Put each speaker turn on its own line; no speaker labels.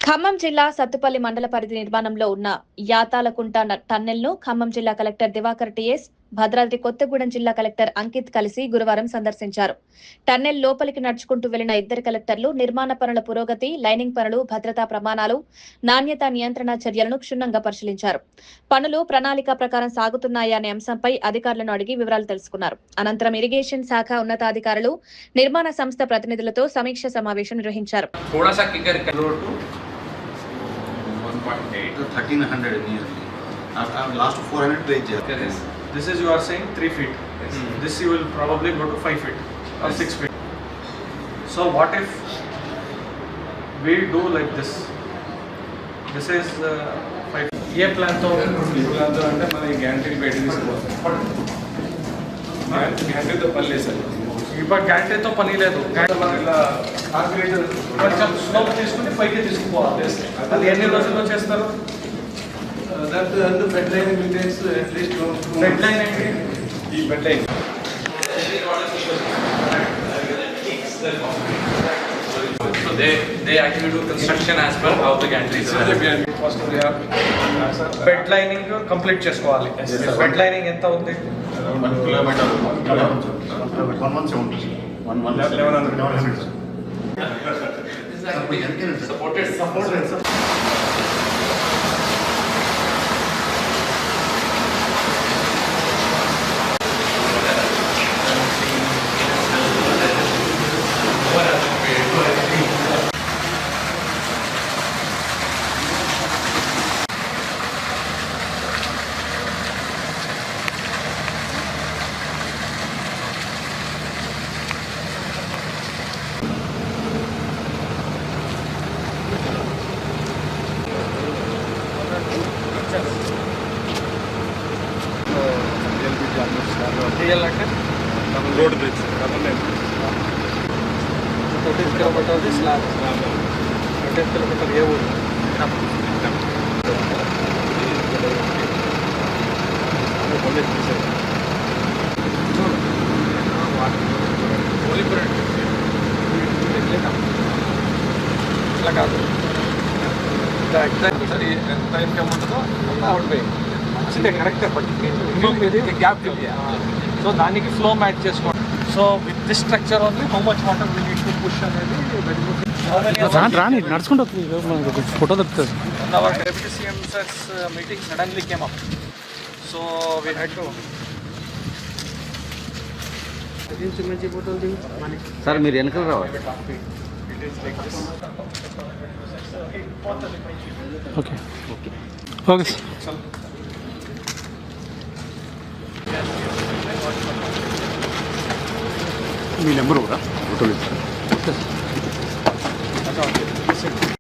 ఖమ్మం జిల్లా సత్తుపల్లి మండల పరిధి నిర్మాణంలో ఉన్న యాతాలకుంట టన్నెల్ను ఖమ్మం జిల్లా కలెక్టర్ దివాకర్ టీఎస్, భద్రాద్రి కొత్తగూడెం జిల్లా కలెక్టర్ అంకిత్ కలిసి గురువారం సందర్శించారు. టన్నెల్ లోపలికి నడుచుకుంటూ వెళ్లిన ఇద్దరు కలెక్టర్లు నిర్మాణ పనుల పురోగతి, లైనింగ్ పనులు, భద్రతా ప్రమాణాలు, నాణ్యత నియంత్రణ చర్యలను క్షుణ్ణంగా పరిశీలించారు. పనులు ప్రణాళిక ప్రకారం సాగుతున్నాయా అనే అంశంపై అధికారులను అడిగి వివరాలు తెలుసుకున్నారు. అనంతరం ఇరిగేషన్ శాఖ ఉన్నతాధికారులు, నిర్మాణ సంస్థ ప్రతినిధులతో సమీక్ష సమావేశం నిర్వహించారు.
1300 nearly. Last 400 page.
Yes. This is you are saying 3 feet. Yes. This you will probably go to 5 feet or 6 feet. So what if we do like this? This is 5. ये प्लान तो అంటే మన గ్యారంటీ పెట్టి తీసుకోవాలి. గ్యారంటీతో పని లేదు sir. ఇప్పుడు గ్యారంటీతో పని లేదు. మనం ఇలా కాంక్రీట్ కొంచెం స్లోప్ తీసుకుని పైకి తీసుకుపోవాలి. అది ఎన్ని రోజుల్లో చేస్తారు?
That the bed line maintains at least 2
bed line ఏంటి? ఈ bed line
So they actually do construction as per how the gantry is.
First bed lining complete చేసుకోవాలి. బెడ్ లైనింగ్ ఎంత ఉంది?
1 kilometer. 170. 1100.
Supported.
Road bridge 14 kilometer slab 14 kilometer ఏ ఊరు? ఇట్లా కాదు, ఎంత ఇన్కమ్ ఉంటుందో అంతా అవుట్ పోయి అంటే కరెక్ట్ పట్టి గ్యాప్ సో దానికి ఫ్లో మ్యాచ్ చేసుకోండి. So with this structure only how much water we need to push అనేది
రాని నడుచుకుంటూ ఫోటో దొరుకుతుంది.
Our deputy CM sir's meeting suddenly came up, so we had to.
Sir మీరు వెనకాల రావాలి. Okay okay okay sir. మీ number కూడా photo